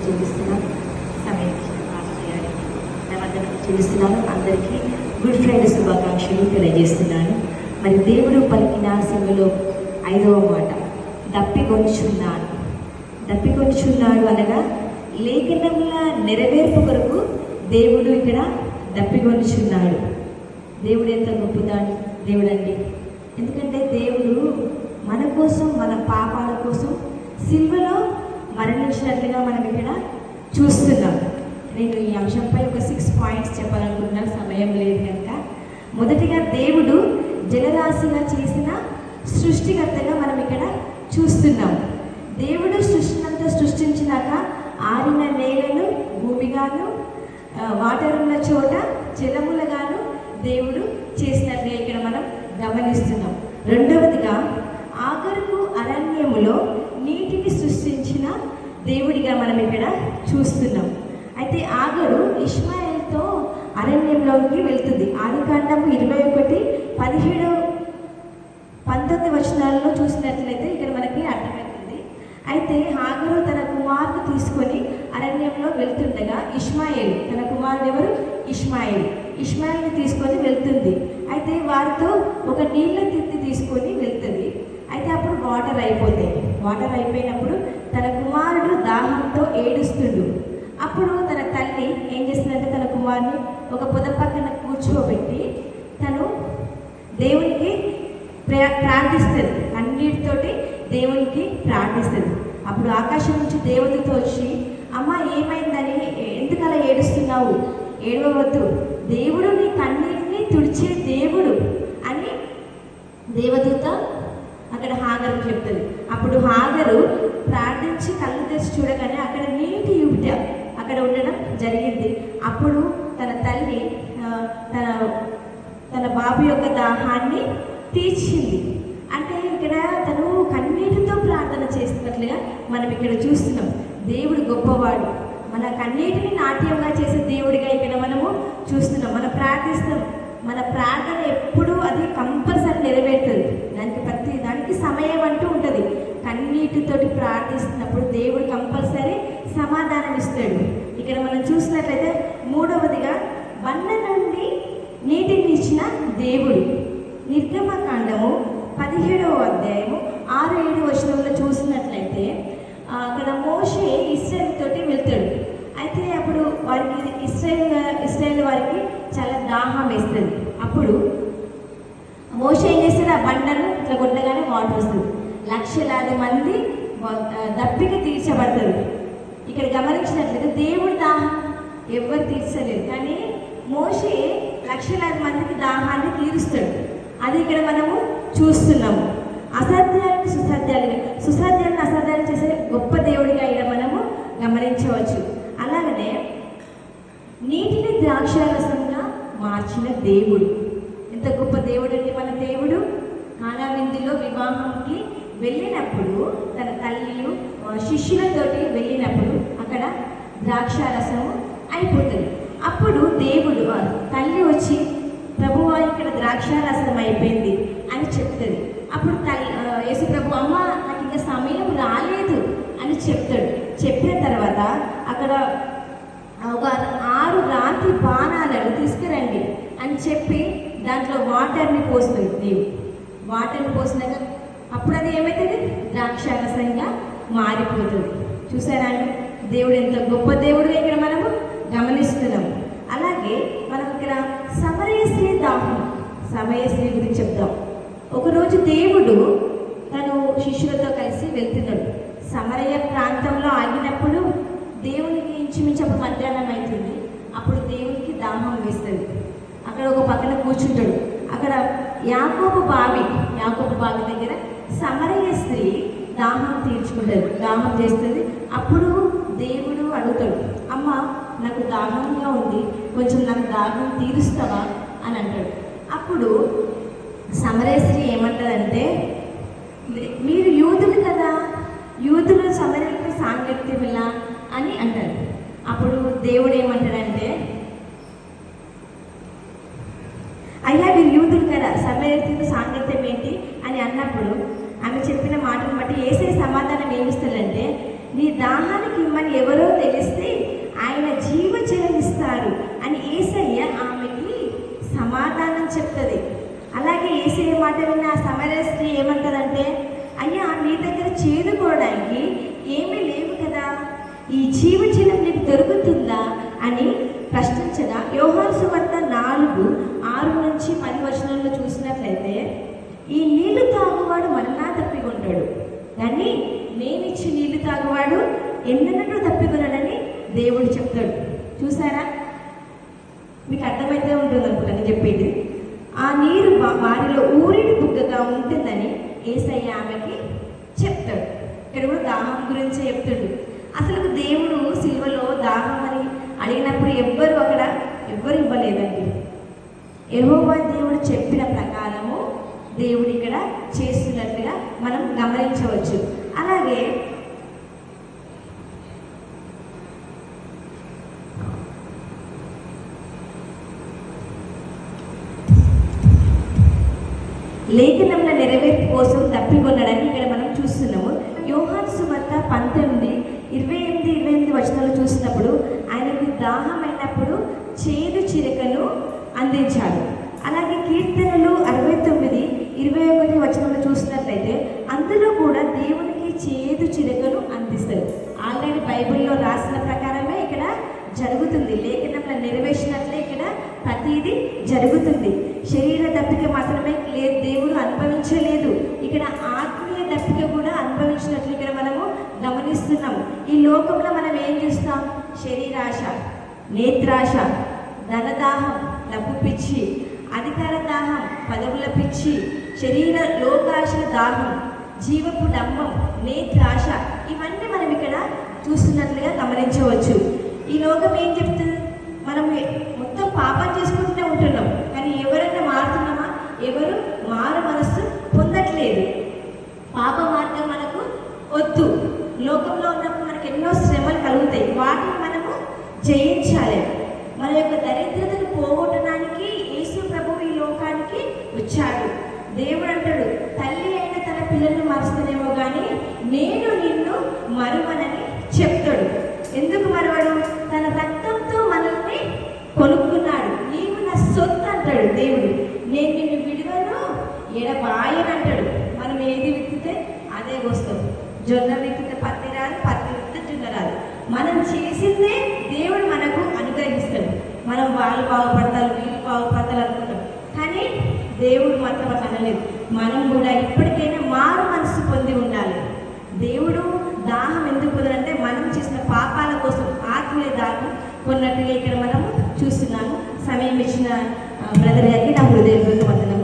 చెల్లిస్తున్నాను. సమయం చెల్లిస్తున్నాను. అందరికీ గుడ్ ఫ్రైడే శుభాకాంక్షలు తెలియజేస్తున్నాను. మరి దేవుడు పలికిన సింగులో 5వ మాట, దప్పికొనిచున్నాను. దప్పికొనిచున్నాడు అనగా లేఖనముల నెరవేర్పు కొరకు దేవుడు ఇక్కడ దప్పికొనిచున్నాడు. దేవుడు ఎంత గొప్పదాడు దేవుడు అండి. ఎందుకంటే దేవుడు మన కోసం, మన పాపాల కోసం సిలువలో మరణించినట్లుగా మనం ఇక్కడ చూస్తున్నాం. నేను ఈ అంశంపై ఒక 6 పాయింట్స్ చెప్పాలనుకుంటున్నాను, సమయం లేదు కనుక. మొదటిగా, దేవుడు జలరాశిగా చేసిన సృష్టికర్తగా మనం ఇక్కడ చూస్తున్నాం. దేవుడు సృష్టినంతా సృష్టించినాక ఆరిన నేలను భూమిగాను, వాటర్ ఉన్న చోట జలములుగాను దేవుడు చేసినట్లుగా ఇక్కడ మనం గమనిస్తున్నాం. రెండవదిగా, ఆగరుకు అరణ్యములో నీటిని సృష్టించిన దేవుడిగా మనం ఇక్కడ చూస్తున్నాం. అయితే ఆగరు ఇష్మాయేలుతో అరణ్యంలోకి వెళ్తుంది. ఆదికాండము 21:17-19 వచనాలలో చూసినట్లయితే ఇక్కడ మనకి అర్థమవుతుంది. అయితే ఆగరు తన కుమారుడు తీసుకొని అరణ్యంలో వెళ్తుండగా ఇష్మాయేలు, తన కుమారుడు ఎవరు? ఇష్మాయేల్ని తీసుకొని వెళ్తుంది. అయితే వారితో ఒక నీళ్ళ తిత్తి తీసుకొని వెళ్తుంది. అయితే అప్పుడు వాటర్ అయిపోయినప్పుడు తన కుమారుడు దాహంతో ఏడుస్తుండు. అప్పుడు తన తల్లి ఏం చేస్తుందంటే తన కుమారుని ఒక పొద పక్కన కూర్చోబెట్టి తను దేవునికి ప్రార్థిస్తుంది. అన్నిటితోటి దేవునికి ప్రార్థిస్తుంది. అప్పుడు ఆకాశం నుంచి దేవతతో వచ్చి, అమ్మ ఏమైందని, ఎందుకు అలా ఏడుస్తున్నావు, ఏడవద్దు, దేవుడు నీ కన్నీటిని తుడిచే దేవుడు అని దేవదూత అక్కడ హాగరుకు చెప్తుంది. అప్పుడు హాగరు ప్రార్థించి కళ్ళు తెరిచి చూడగానే అక్కడ నీటి యుబిట అక్కడ ఉండడం జరిగింది. అప్పుడు తన తల్లి తన బాబు యొక్క దాహాన్ని తీర్చింది. అంటే ఇక్కడ తను కన్నీటితో ప్రార్థన చేస్తున్నట్లుగా మనం ఇక్కడ చూస్తున్నాం. దేవుడు గొప్పవాడు, మన కన్నీటిని నాట్యంగా చేసే దేవుడిగా ఇక్కడ మనము చూస్తున్నాం. మనం ప్రార్థిస్తాం, మన ప్రార్థన ఎప్పుడు అది కంపల్సరీ నెరవేరుతుంది. దానికి సమయం అంటూ ఉంటుంది. కన్నీటితోటి ప్రార్థిస్తున్నప్పుడు దేవుడు కంపల్సరీ సమాధానం ఇస్తాడు. ఇక్కడ మనం చూసినట్లయితే మూడవదిగా, బండ నుండి నీటిని ఇచ్చిన దేవుడు. నిర్గమకాండము 17:6-7 వచనంలో చూసినట్లయితే అక్కడ మోషే ఇశ్రాయేలు తోటి వెళ్తాడు. అయితే అప్పుడు వారికి ఇశ్రాయేలు వారికి చాలా దాహం వేస్తుంది. అప్పుడు మోషే ఏం చేస్తాడు, ఆ బండను ఇట్లా కొట్టగానే వాటర్ వస్తుంది. లక్షలాది మంది దప్పిక తీర్చబడుతుంది. ఇక్కడ గమనించినట్లయితే దేవుడి దాహం ఎవరు తీర్చలేదు, కానీ మోషే లక్షలాది మందికి దాహాన్ని తీరుస్తాడు. అది ఇక్కడ మనము చూస్తున్నాము. అసాధ్యాలను సుసాధ్యాలను అసాధ్యాలు చేసే గొప్ప దేవుడిగా ఇక్కడ మనము గమనించవచ్చు. అలాగనే నీటిని ద్రాక్షారసంగా మార్చిన దేవుడు. ఎంత గొప్ప దేవుడు అండి మన దేవుడు. కానా విందులో వివాహంకి వెళ్ళినప్పుడు తన తల్లియు శిష్యులతోటి వెళ్ళినప్పుడు అక్కడ ద్రాక్షారసము అయిపోతుంది. అప్పుడు దేవుడు తల్లి వచ్చి, ప్రభువా ఇక్కడ ద్రాక్షారసం అయిపోయింది అని చెప్తుంది. అప్పుడు యేసు ప్రభు, అమ్మ నాకు ఇంకా సమయం రాలేదు అని చెప్తాడు. చెప్పిన తర్వాత అక్కడ ఒక 6 రాతి పానాలను తీసుకురండి అని చెప్పి దాంట్లో వాటర్ని పోస్తుంది. దేవుడు వాటర్ని పోసినాక అప్పుడు అది ఏమవుతుంది, ద్రాక్షారసంగా మారిపోతుంది. చూసారా అండి, దేవుడు ఎంత గొప్ప దేవుడు ఇక్కడ మనము గమనిస్తున్నాము. అలాగే మనం ఇక్కడ సమరయ స్త్రీ గురించి చెప్తాం. ఒకరోజు దేవుడు తను శిష్యులతో కలిసి వెళ్తున్నాడు. సమరయ ప్రాంతంలో ఆగినప్పుడు దేవునికి ఇంచుమించు అప్పుడు మధ్యాహ్నం అవుతుంది. అప్పుడు దేవునికి దాహం వేస్తుంది. అక్కడ ఒక పక్కన కూర్చుంటాడు. అక్కడ యాకోబు బావి దగ్గర సమరయ స్త్రీ దాహం చేస్తుంది. అప్పుడు దేవుడు అడుగుతాడు, అమ్మ నాకు దాహంగా ఉంది, కొంచెం నాకు దాహం తీరుస్తావా అని అంటాడు. అప్పుడు సమరయ స్త్రీ ఏమంటాడంటే, మీరు యూదులు కదా, యూదులు సమరయులపై సాంగత్యం ఎలా అని అంటాడు. అప్పుడు దేవుడు ఏమంటాడంటే, అయ్యా మీరు యూదులు కదా, సమరయులతో సాంగత్యం ఏంటి అని అన్నప్పుడు ఆమె చెప్పిన మాటను బట్టి యేసయ్య సమాధానం ఏమిస్తాడంటే, నీ దాహానికి ఇమ్మని ఎవరో తెలిస్తే ఆయన జీవజలం ఇస్తారు అని యేసయ్య ఆమెకి సమాధానం చెప్తుంది. అలాగే యేసయ్య మాట విన్న ఆ సమరయ స్త్రీ ఏమంటదంటే, అయ్యా మీ దగ్గర చేదుకోవడానికి ఏమీ లేవు కదా, ఈ జీవజలం నీకు దొరుకుతుందా అని ప్రశ్నించగా, యోహాను సువార్త 4:6-10 చూసినట్లయితే, ఈ నీళ్లు తాగువాడు మరలా తప్పికొంటాడు, కానీ నేనిచ్చి నీళ్లు తాగువాడు ఎన్నడూ తప్పికొనడని దేవుడు చెప్తాడు. చూసారా? మీకు అర్థమైతే ఉంటుంది అనుకుంటా నేను చెప్పేది. ఆ నీరు వారిలో ఊరిడి బుగ్గగా ఉంటుందని యేసయ్య ఆమెకి చెప్తాడు. ఇక్కడ కూడా దాహం గురించి చెప్తాడు. అసలు దేవుడు సిలువలో దాహం అని అడిగినప్పుడు ఎవ్వరు ఇవ్వలేదండి. యెహోవా దేవుడు చెప్పిన ప్రకారము దేవుడు ఇక్కడ చేస్తున్నట్టుగా మనం గమనించవచ్చు. అలాగే లేఖనంలో నెరవేర్పు కోసం తప్పికొన్నాడని ఇక్కడ మనం చూస్తున్నాము. యోహాను సువార్త 19:28-28 చూసినప్పుడు ఆయనకు దాహం అయినప్పుడు చేదు చిరకను అందించాడు. అలాగే కీర్తనలు 69:21 చూసినట్లయితే అందులో కూడా దేవునికి చేదు చిరకను అందిస్తారు. ఆల్రెడీ బైబిల్లో రాసిన ప్రకారమే ఇక్కడ జరుగుతుంది. లేఖనంలో నెరవేర్చినట్లే ఇక్కడ ప్రతిదీ జరుగుతుంది. శరీర దప్పిక మాత్రమే దేవుడు అనుభవించలేదు, ఇక్కడ ఆత్మీయ దప్పిక కూడా అనుభవించినట్లు ఇక్కడ మనము గమనిస్తున్నాము. ఈ లోకంలో మనం ఏం చూస్తాం? శరీరాశ, నేత్రాశ, ధనదాహం, డబ్బు పిచ్చి, అధికార దాహం, పదవుల పిచ్చి, శరీర లోకాశ దాహం, జీవపు డంబం, నేత్రాశ, ఇవన్నీ మనం ఇక్కడ చూస్తున్నట్లుగా గమనించవచ్చు. ఈ లోకం ఏం చెప్తుంది? మనం మొత్తం పాపం చేసుకుంటూనే ఉంటున్నాం, కానీ ఎవరైనా మారుతున్నామా? ఎవరు మారు మనస్సు పొందట్లేదు. పాప మార్గం మనకు వద్దు. లోకంలో ఉన్నప్పుడు మనకు ఎన్నో శ్రమలు కలుగుతాయి, వాటిని మనము జయించాలి. మన యొక్క దరిద్రతను పోగొట్టడానికి యేసు ప్రభువు ఈ లోకానికి వచ్చాడు. దేవుడు అంటాడు, తల్లి అయిన తన పిల్లల్ని మరుస్తానేమో కానీ నేను నిన్ను మరువనని చెప్తాడు. ఎందుకు మరవడు? తన రక్తంతో మనల్ని కొనుక్కున్నాడు. నీవు నా సొత్తు అంటాడు దేవుడు. నేను నిన్ను విడువను, ఎడబాయని అంటాడు. మనం ఏది విత్తితే అదే వస్తాం. జొన్న విత్తితే పత్తి రాదు, పత్తి విత్తితే జొన్న రాదు. మనం చేసిందే దేవుడు మనకు అనుగ్రహిస్తాడు. మనం వాళ్ళు బాగుపడతారు, వీళ్ళు బాగుపడతారు అనుకుంటాం, కానీ దేవుడు మాత్రం అట్లా అనలేదు. మనం కూడా ఇప్పటికైనా మారు మనసు పొంది ఉండాలి. దేవుడు దాహం ఎందుకు పొందాలంటే మనం చేసిన పాపాల కోసం ఆత్మీయ దాహం కొన్నట్టుగా ఇక్కడ మనం చూస్తున్నాము. సమయం ఇచ్చిన బ్రదర్ గారికి నా హృదయపూర్వక వందనం.